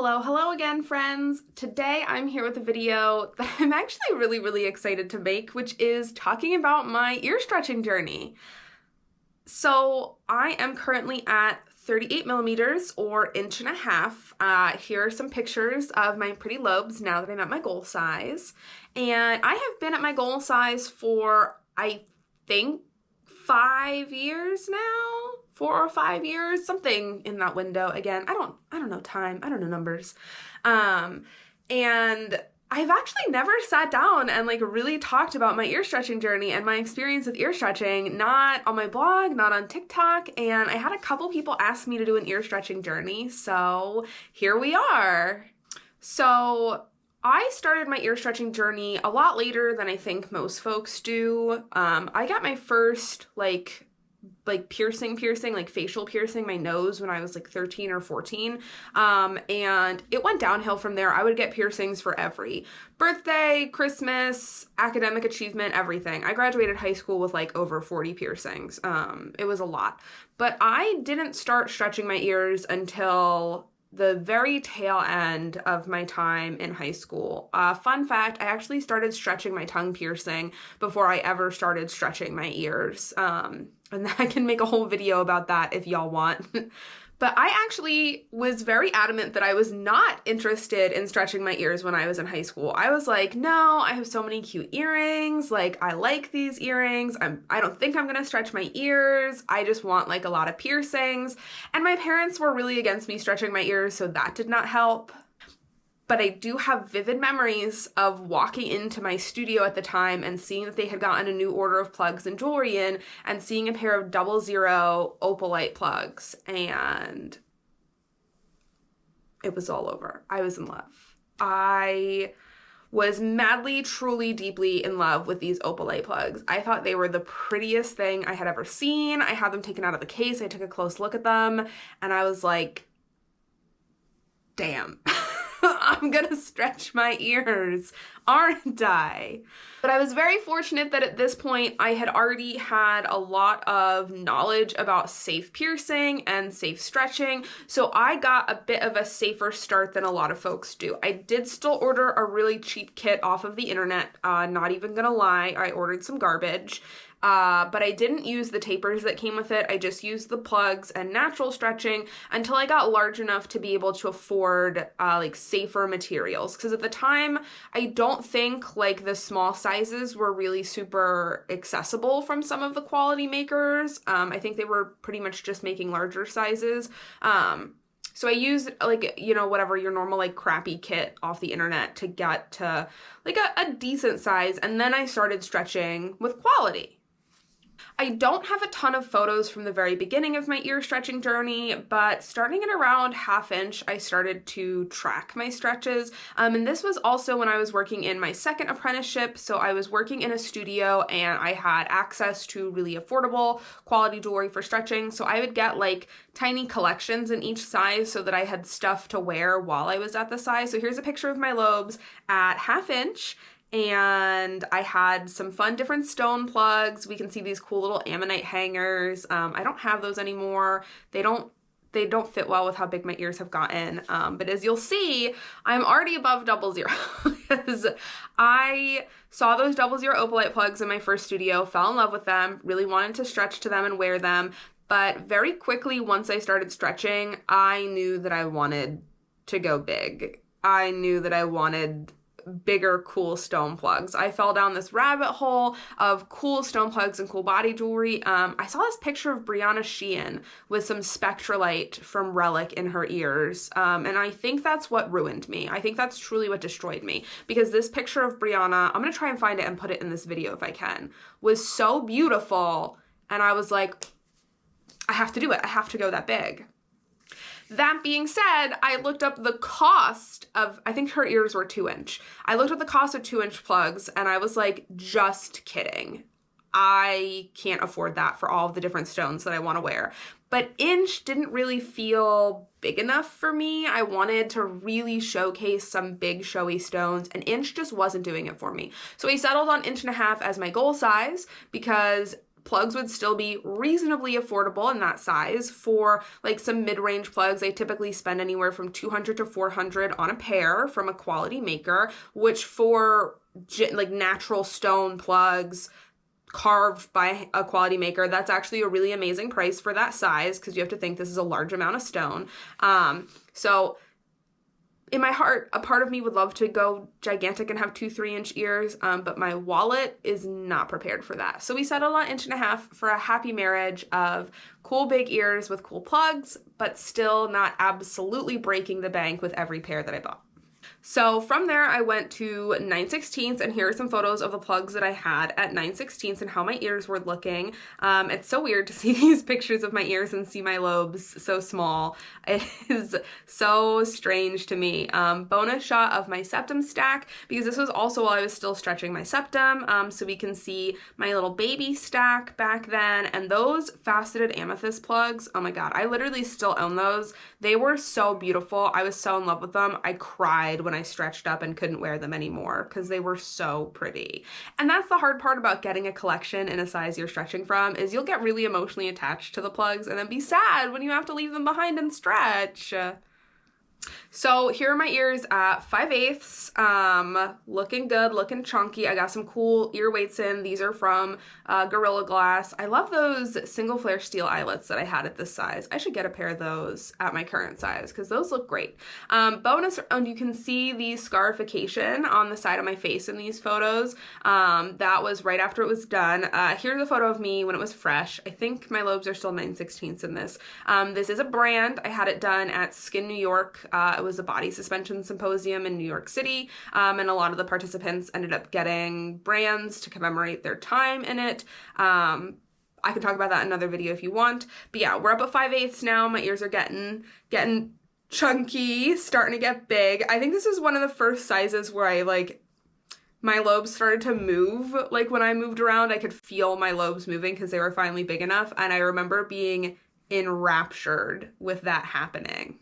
Hello again, friends. Today I'm here with a video that I'm actually really excited to make, which is talking about my ear stretching journey. So I am currently at 38 millimeters or inch and a half. Here are some pictures of my pretty lobes now that I'm at my goal size. And I have been at my goal size for, I think, 5 years now, 4 or 5 years, something in that window. Again, I don't know time, I don't know numbers. And I've actually never sat down and really talked about my ear stretching journey and my experience with ear stretching, not on my blog, not on TikTok, and I had a couple people ask me to do an ear stretching journey, so here we are. So I started my ear stretching journey a lot later than I think most folks do. I got my first piercing, like facial piercing, my nose when I was 13 or 14. And it went downhill from there. I would get piercings for every birthday, Christmas, academic achievement, everything. I graduated high school with over 40 piercings. It was a lot. But I didn't start stretching my ears until the very tail end of my time in high school. Fun fact, I actually started stretching my tongue piercing before I ever started stretching my ears. And I can make a whole video about that if y'all want. But I actually was very adamant that I was not interested in stretching my ears when I was in high school. I was like, no, I have so many cute earrings. I like these earrings. I don't think I'm gonna stretch my ears. I just want a lot of piercings. And my parents were really against me stretching my ears, so that did not help. But I do have vivid memories of walking into my studio at the time and seeing that they had gotten a new order of plugs and jewelry in and seeing a pair of 00 opalite plugs, and it was all over. I was in love. I was madly, truly, deeply in love with these opalite plugs. I thought they were the prettiest thing I had ever seen. I had them taken out of the case. I took a close look at them and I was like, damn. I'm gonna stretch my ears, aren't I? But I was very fortunate that at this point I had already had a lot of knowledge about safe piercing and safe stretching, so I got a bit of a safer start than a lot of folks do. I did still order a really cheap kit off of the internet, not even gonna lie, I ordered some garbage. But I didn't use the tapers that came with it. I just used the plugs and natural stretching until I got large enough to be able to afford safer materials. Because at the time, I don't think the small sizes were really super accessible from some of the quality makers. I think they were pretty much just making larger sizes. So I used whatever your normal crappy kit off the internet to get to a decent size, and then I started stretching with quality. I don't have a ton of photos from the very beginning of my ear stretching journey, but starting at around 1/2 inch, I started to track my stretches. And this was also when I was working in my second apprenticeship. So I was working in a studio and I had access to really affordable quality jewelry for stretching. So I would get tiny collections in each size so that I had stuff to wear while I was at the size. So here's a picture of my lobes at 1/2 inch. And I had some fun different stone plugs. We can see these cool little ammonite hangers. I don't have those anymore. They don't fit well with how big my ears have gotten. But as you'll see, I'm already above 00 because I saw those 00 opalite plugs in my first studio, fell in love with them, really wanted to stretch to them and wear them. But very quickly, once I started stretching, I knew that I wanted to go big. I knew that I wanted bigger, cool stone plugs. I fell down this rabbit hole of cool stone plugs and cool body jewelry. I saw this picture of Brianna Sheehan with some spectralite from Relic in her ears. And I think that's what ruined me. I think that's truly what destroyed me, because this picture of Brianna, I'm gonna try and find it and put it in this video if I can, was so beautiful. And I was like, I have to do it. I have to go that big. That being said, I looked up the cost of, I think her ears were 2 inch. I looked up the cost of 2 inch plugs and I was like, just kidding. I can't afford that for all of the different stones that I want to wear. But inch didn't really feel big enough for me. I wanted to really showcase some big showy stones, and inch just wasn't doing it for me. So I settled on 1.5 inches as my goal size because plugs would still be reasonably affordable in that size. For like some mid-range plugs, I typically spend anywhere from $200 to $400 on a pair from a quality maker, which for like natural stone plugs carved by a quality maker, that's actually a really amazing price for that size, because you have to think this is a large amount of stone. So in my heart, a part of me would love to go gigantic and have 2 3-inch ears, but my wallet is not prepared for that. So we settled on 1.5 inches for a happy marriage of cool big ears with cool plugs, but still not absolutely breaking the bank with every pair that I bought. So from there, I went to 9/16, and here are some photos of the plugs that I had at 9/16 and how my ears were looking. It's so weird to see these pictures of my ears and see my lobes so small. It is so strange to me. Bonus shot of my septum stack, because this was also while I was still stretching my septum, so we can see my little baby stack back then. And those faceted amethyst plugs, oh my god, I literally still own those. They were so beautiful. I was so in love with them. I cried when I stretched up and couldn't wear them anymore because they were so pretty. And that's the hard part about getting a collection in a size you're stretching from, is you'll get really emotionally attached to the plugs and then be sad when you have to leave them behind and stretch. So here are my ears at 5/8, looking good, looking chunky. I got some cool ear weights in. These are from Gorilla Glass. I love those single flare steel eyelets that I had at this size. I should get a pair of those at my current size because those look great. Bonus, you can see the scarification on the side of my face in these photos. That was right after it was done. Here's a photo of me when it was fresh. I think my lobes are still 9/16 in this. This is a brand. I had it done at Skin New York. It was a body suspension symposium in New York City, and a lot of the participants ended up getting brands to commemorate their time in it. I can talk about that in another video if you want. But yeah, we're up at 5/8 now. My ears are getting chunky, starting to get big. I think this is one of the first sizes where my lobes started to move. Like when I moved around, I could feel my lobes moving because they were finally big enough. And I remember being enraptured with that happening.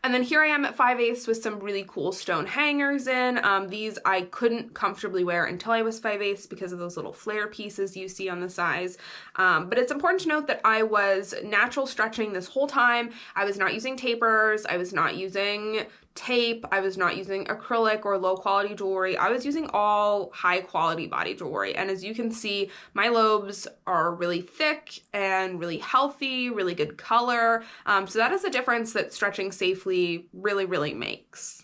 And then here I am at 5/8 with some really cool stone hangers in. These I couldn't comfortably wear until I was 5/8 because of those little flare pieces you see on the sides. But it's important to note that I was natural stretching this whole time. I was not using tapers. I was not using tape. I was not using acrylic or low quality jewelry. I was using all high quality body jewelry. And as you can see, my lobes are really thick and really healthy, really good color. So that is a difference that stretching safely really makes.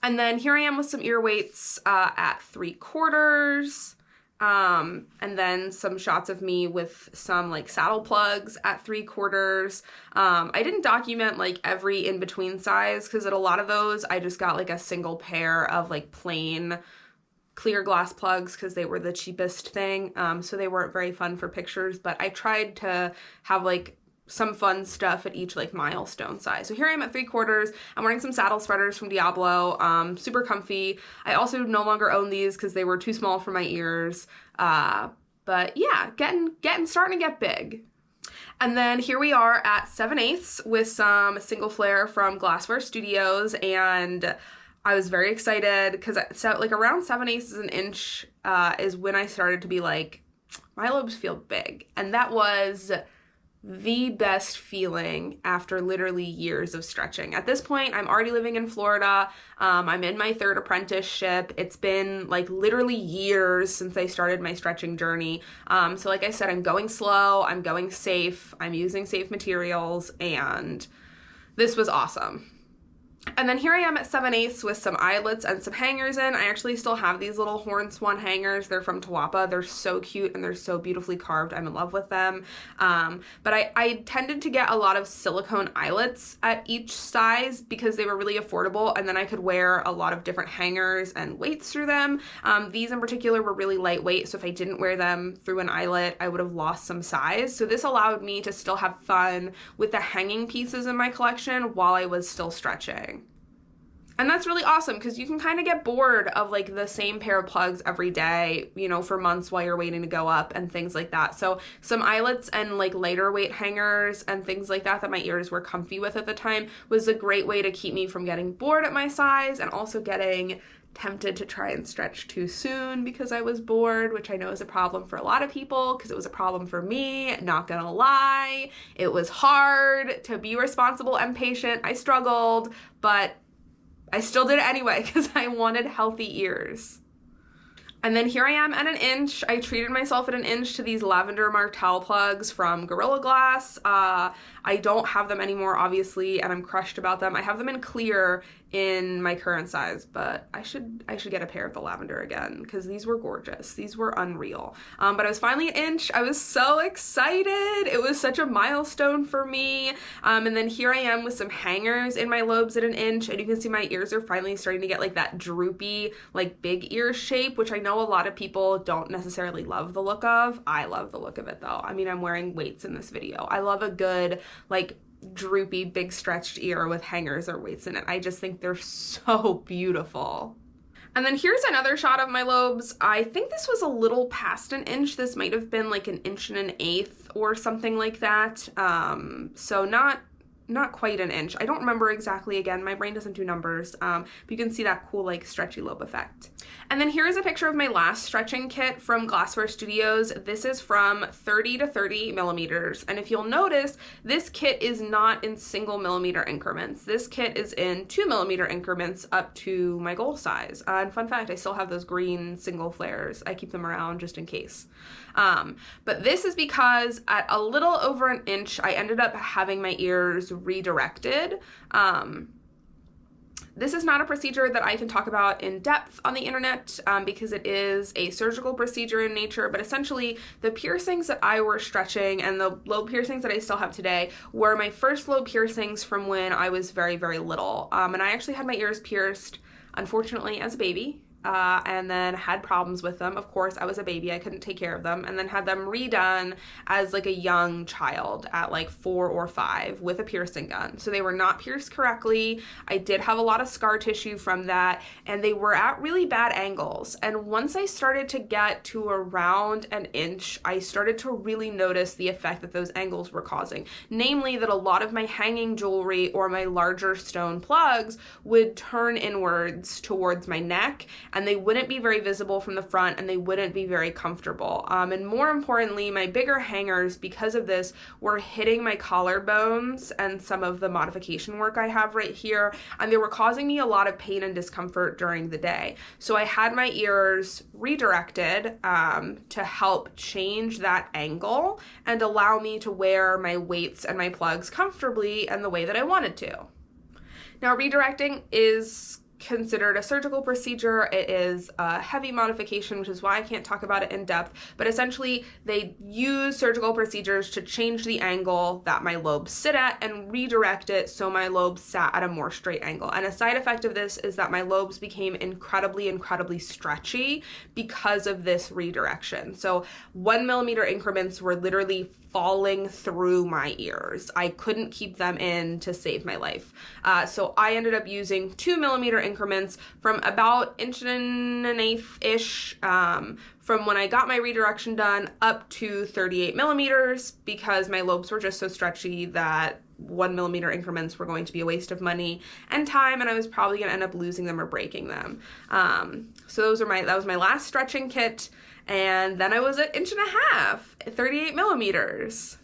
And then here I am with some ear weights at 3/4. And then some shots of me with some like saddle plugs at 3/4. I didn't document like every in-between size because at a lot of those I just got like a single pair of like plain clear glass plugs because they were the cheapest thing. So they weren't very fun for pictures, but I tried to have like some fun stuff at each like milestone size. So here I am at 3/4. I'm wearing some saddle spreaders from Diablo, super comfy. I also no longer own these because they were too small for my ears. But yeah, starting to get big. And then here we are at 7/8 with some single flare from Glassware Studios, and I was very excited because like around 7/8 is an inch is when I started to be like, my lobes feel big, and that was the best feeling after literally years of stretching. At this point, I'm already living in Florida. I'm in my 3rd apprenticeship. It's been like literally years since I started my stretching journey. So like I said, I'm going slow, I'm going safe, I'm using safe materials, and this was awesome. And then here I am at 7/8 with some eyelets and some hangers in. I actually still have these little horn swan hangers. They're from Tawapa. They're so cute and they're so beautifully carved. I'm in love with them. But I tended to get a lot of silicone eyelets at each size because they were really affordable, and then I could wear a lot of different hangers and weights through them. These in particular were really lightweight, so if I didn't wear them through an eyelet, I would have lost some size. So this allowed me to still have fun with the hanging pieces in my collection while I was still stretching. And that's really awesome because you can kind of get bored of like the same pair of plugs every day, you know, for months while you're waiting to go up and things like that. So some eyelets and like lighter weight hangers and things like that my ears were comfy with at the time was a great way to keep me from getting bored at my size and also getting tempted to try and stretch too soon because I was bored, which I know is a problem for a lot of people because it was a problem for me. Not gonna lie, it was hard to be responsible and patient. I struggled, but I still did it anyway because I wanted healthy ears. And then here I am at an inch. I treated myself at an inch to these lavender Martell plugs from Gorilla Glass. I don't have them anymore, obviously, and I'm crushed about them. I have them in clear in my current size, but I should get a pair of the lavender again because these were gorgeous. These were unreal. But I was finally an inch. I was so excited. It was such a milestone for me. And then here I am with some hangers in my lobes at an inch, and you can see my ears are finally starting to get like that droopy, like big ear shape, which I know a lot of people don't necessarily love the look of. I love the look of it though. I mean, I'm wearing weights in this video. I love a good, like, droopy, big stretched ear with hangers or weights in it. I just think they're so beautiful. And then here's another shot of my lobes. I think this was a little past an inch. This might have been like an inch and an eighth or something like that. So not quite an inch. I don't remember exactly. Again, my brain doesn't do numbers, but you can see that cool, like, stretchy lobe effect. And then here's a picture of my last stretching kit from Glassware Studios. This is from 30 to 30 millimeters. And if you'll notice, this kit is not in single millimeter increments. This kit is in 2 millimeter increments up to my goal size. And fun fact, I still have those green single flares. I keep them around just in case. But this is because at a little over an inch, I ended up having my ears redirected. This is not a procedure that I can talk about in depth on the internet because it is a surgical procedure in nature, but essentially the piercings that I were stretching and the lobe piercings that I still have today were my first lobe piercings from when I was very, very little. And I actually had my ears pierced, unfortunately, as a baby. And then had problems with them. Of course, I was a baby, I couldn't take care of them, and then had them redone as like a young child at like 4 or 5 with a piercing gun. So they were not pierced correctly. I did have a lot of scar tissue from that, and they were at really bad angles. And once I started to get to around an inch, I started to really notice the effect that those angles were causing. Namely, that a lot of my hanging jewelry or my larger stone plugs would turn inwards towards my neck, and they wouldn't be very visible from the front, and they wouldn't be very comfortable. And more importantly, my bigger hangers, because of this, were hitting my collarbones and some of the modification work I have right here, and they were causing me a lot of pain and discomfort during the day. So I had my ears redirected to help change that angle and allow me to wear my weights and my plugs comfortably and the way that I wanted to. Now, redirecting is considered a surgical procedure. It is a heavy modification, which is why I can't talk about it in depth, but essentially they use surgical procedures to change the angle that my lobes sit at and redirect it so my lobes sat at a more straight angle. And a side effect of this is that my lobes became incredibly, incredibly stretchy because of this redirection. So 1 millimeter increments were literally falling through my ears. I couldn't keep them in to save my life. So I ended up using 2 millimeter increments from about inch and an eighth-ish from when I got my redirection done up to 38 millimeters because my lobes were just so stretchy that 1 millimeter increments were going to be a waste of money and time, and I was probably going to end up losing them or breaking them. So that was my last stretching kit. And then I was at 1.5 inches, 38 millimeters.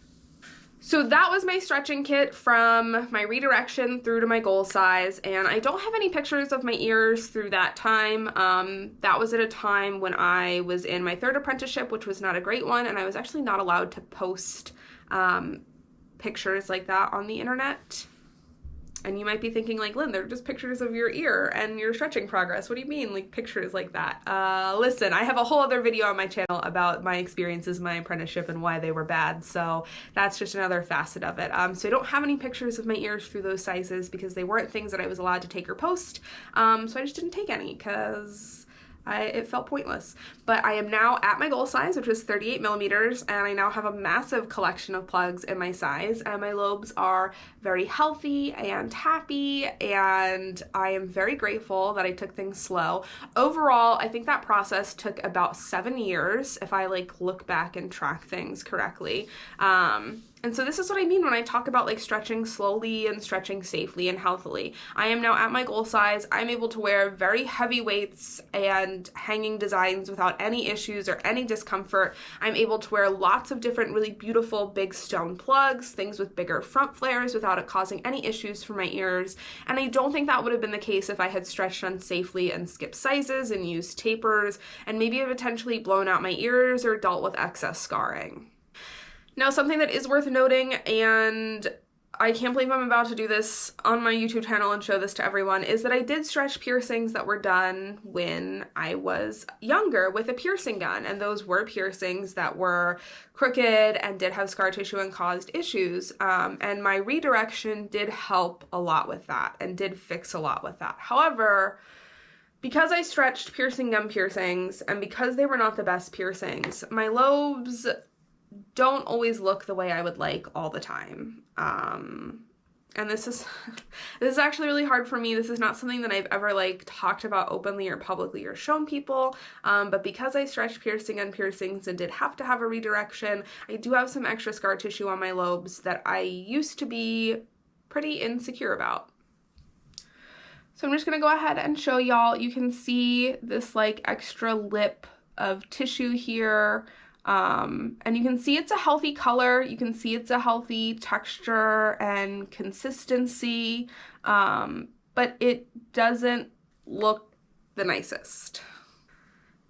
So that was my stretching kit from my redirection through to my goal size, and I don't have any pictures of my ears through that time. That was at a time when I was in my 3rd apprenticeship, which was not a great one, and I was actually not allowed to post pictures like that on the internet. And you might be thinking, like, Lynn, they're just pictures of your ear and your stretching progress. What do you mean, like, pictures like that? Listen, I have a whole other video on my channel about my experiences in my apprenticeship and why they were bad, so that's just another facet of it. So I don't have any pictures of my ears through those sizes because they weren't things that I was allowed to take or post, so I just didn't take any because it felt pointless. But I am now at my goal size, which was 38 millimeters, and I now have a massive collection of plugs in my size, and my lobes are very healthy and happy, and I am very grateful that I took things slow. Overall, I think that process took about 7 years, if I like look back and track things correctly. And so this is what I mean when I talk about like stretching slowly and stretching safely and healthily. I am now at my goal size. I'm able to wear very heavy weights and hanging designs without any issues or any discomfort. I'm able to wear lots of different really beautiful big stone plugs, things with bigger front flares without it causing any issues for my ears. And I don't think that would have been the case if I had stretched unsafely and skipped sizes and used tapers and maybe have potentially blown out my ears or dealt with excess scarring. Now, something that is worth noting, and I can't believe I'm about to do this on my YouTube channel and show this to everyone, is that I did stretch piercings that were done when I was younger with a piercing gun, and those were piercings that were crooked and did have scar tissue and caused issues, and my redirection did help a lot with that and did fix a lot with that. However, because I stretched piercing gun piercings and because they were not the best piercings, my lobes don't always look the way I would like all the time. And this is actually really hard for me. This is not something that I've ever like talked about openly or publicly or shown people. But because I stretched piercing and piercings and did have to have a redirection, I do have some extra scar tissue on my lobes that I used to be pretty insecure about. So I'm just gonna go ahead and show y'all. You can see this like extra lip of tissue here. And you can see it's a healthy color, you can see it's a healthy texture and consistency, but it doesn't look the nicest.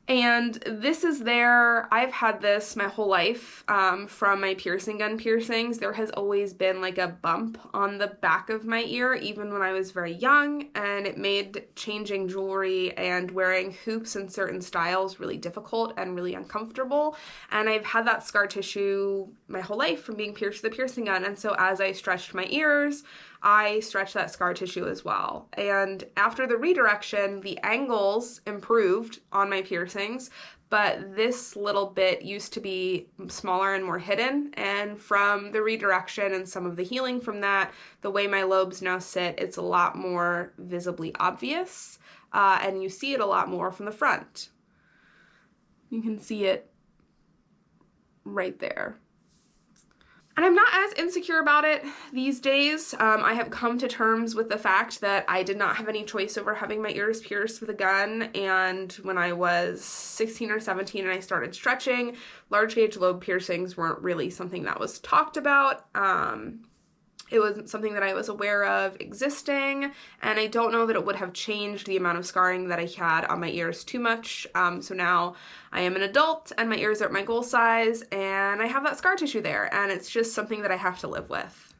And this is there. I've had this my whole life from my piercing gun piercings. There has always been like a bump on the back of my ear, even when I was very young, and it made changing jewelry and wearing hoops in certain styles really difficult and really uncomfortable. And I've had that scar tissue my whole life from being pierced with a piercing gun. And so as I stretched my ears, I stretched that scar tissue as well. And after the redirection, the angles improved on my piercings, but this little bit used to be smaller and more hidden. And from the redirection and some of the healing from that, the way my lobes now sit, it's a lot more visibly obvious, and you see it a lot more from the front. You can see it right there. And I'm not as insecure about it these days. I have come to terms with the fact that I did not have any choice over having my ears pierced with a gun, and when I was 16 or 17 and I started stretching, large gauge lobe piercings weren't really something that was talked about. It wasn't something that I was aware of existing, and I don't know that it would have changed the amount of scarring that I had on my ears too much. So now I am an adult and my ears are at my goal size and I have that scar tissue there, and it's just something that I have to live with.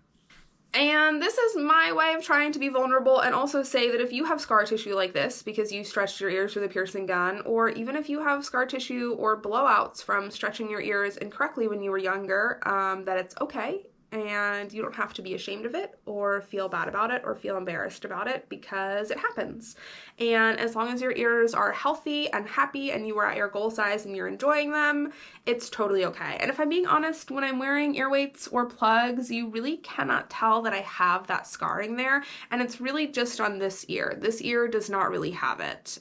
And this is my way of trying to be vulnerable and also say that if you have scar tissue like this because you stretched your ears with a piercing gun, or even if you have scar tissue or blowouts from stretching your ears incorrectly when you were younger, that it's okay. And you don't have to be ashamed of it or feel bad about it or feel embarrassed about it, because it happens. And as long as your ears are healthy and happy and you are at your goal size and you're enjoying them, it's totally okay. And if I'm being honest, when I'm wearing ear weights or plugs, you really cannot tell that I have that scarring there. And it's really just on this ear. This ear does not really have it.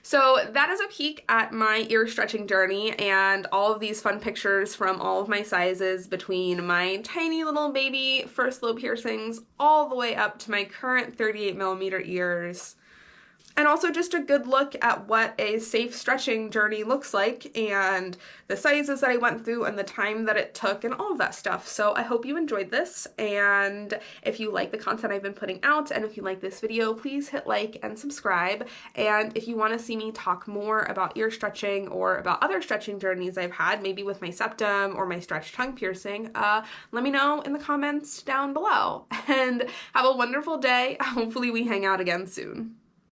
So that is a peek at my ear stretching journey and all of these fun pictures from all of my sizes, between my tiny little baby first lobe piercings all the way up to my current 38mm ears. And also just a good look at what a safe stretching journey looks like and the sizes that I went through and the time that it took and all of that stuff. So I hope you enjoyed this, and if you like the content I've been putting out and if you like this video, please hit like and subscribe. And if you want to see me talk more about ear stretching or about other stretching journeys I've had, maybe with my septum or my stretched tongue piercing, let me know in the comments down below. And have a wonderful day. Hopefully we hang out again soon.